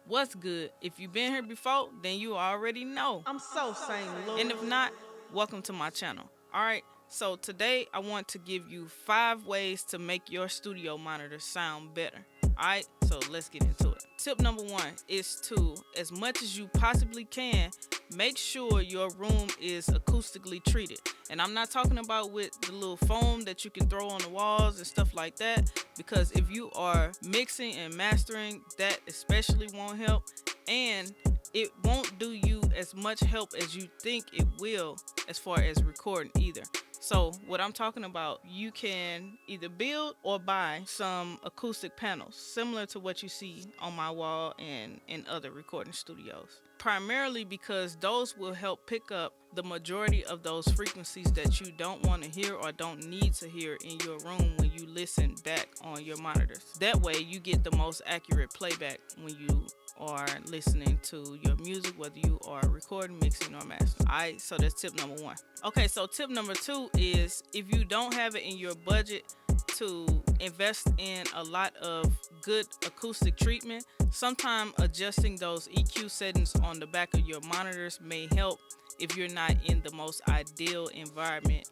What's good? If you've been here before, then you already know. I'm so St. Louis. And if not, welcome to my channel. Alright, so today I want to give you 5 ways to make your studio monitor sound better. Alright, so let's get into it. Tip number 1 is to, as much as you possibly can, make sure your room is acoustically treated. And I'm not talking about with the little foam that you can throw on the walls and stuff like that, because if you are mixing and mastering, that especially won't help, and it won't do you as much help as you think it will as far as recording either. So what I'm talking about, you can either build or buy some acoustic panels similar to what you see on my wall and in other recording studios. Primarily because those will help pick up the majority of those frequencies that you don't want to hear or don't need to hear in your room when you listen back on your monitors. That way you get the most accurate playback when you are listening to your music, whether you are recording, mixing, or mastering. Alright, so that's tip number 1. Okay, so tip number 2 is, if you don't have it in your budget to invest in a lot of good acoustic treatment, sometimes adjusting those EQ settings on the back of your monitors may help if you're not in the most ideal environment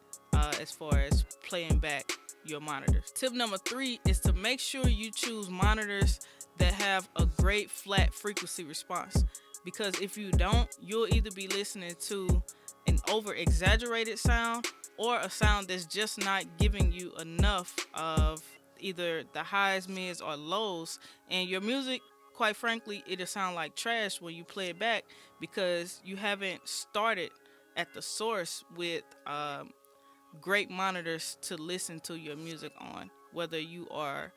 as far as playing back your monitors. Tip number 3 is to make sure you choose monitors that have a great flat frequency response, because if you don't, you'll either be listening to an over exaggerated sound or a sound that's just not giving you enough of either the highs, mids, or lows, and your music, quite frankly, it'll sound like trash when you play it back because you haven't started at the source with great monitors to listen to your music on, whether you are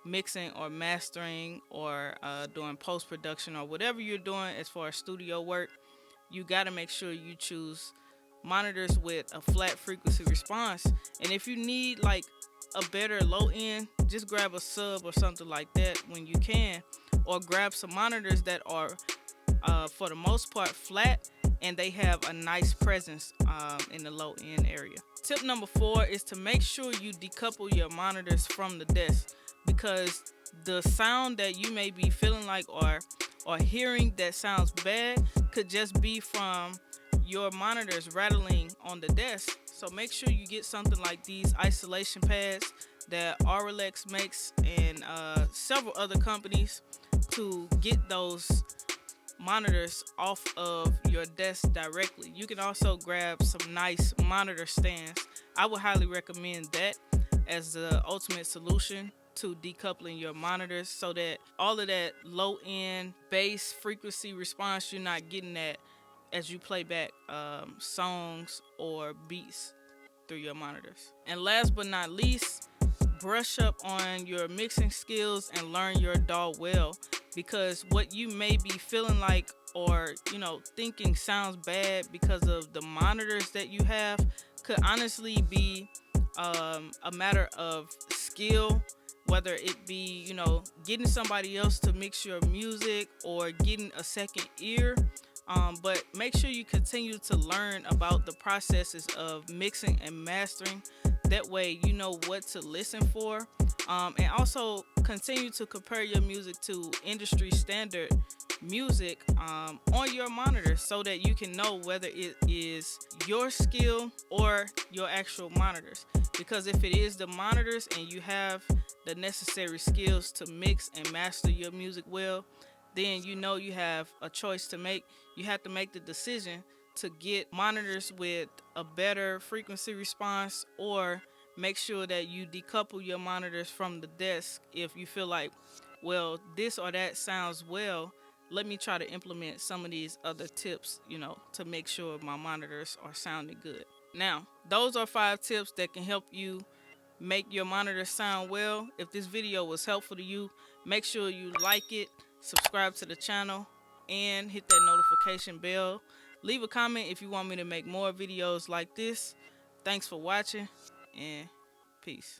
mixing or mastering or doing post-production or whatever you're doing as far as studio work. You got to make sure you choose monitors with a flat frequency response. And if you need like a better low end, just grab a sub or something like that when you can, or grab some monitors that are for the most part flat and they have a nice presence in the low end area. Tip number 4 is to make sure you decouple your monitors from the desk, because the sound that you may be feeling like or hearing that sounds bad could just be from your monitors rattling on the desk. So make sure you get something like these isolation pads that Auralex makes and several other companies to get those monitors off of your desk directly. You can also grab some nice monitor stands. I would highly recommend that as the ultimate solution to decoupling your monitors, so that all of that low end bass frequency response, you're not getting that as you play back songs or beats through your monitors. And last but not least, brush up on your mixing skills and learn your DAW well, because what you may be feeling like or thinking sounds bad because of the monitors that you have could honestly be a matter of skill, whether it be getting somebody else to mix your music or getting a second ear. But make sure you continue to learn about the processes of mixing and mastering. That way you know what to listen for. And also continue to compare your music to industry standard music on your monitor, so that you can know whether it is your skill or your actual monitors. Because if it is the monitors and you have the necessary skills to mix and master your music well, then you have a choice to make. You have to make the decision to get monitors with a better frequency response, or make sure that you decouple your monitors from the desk if you feel like, well, this or that sounds well. Let me try to implement some of these other tips, to make sure my monitors are sounding good. Now, those are 5 tips that can help you make your monitor sound well. If this video was helpful to you, make sure you like it, subscribe to the channel, and hit that notification bell. Leave a comment if you want me to make more videos like this. Thanks for watching, and peace.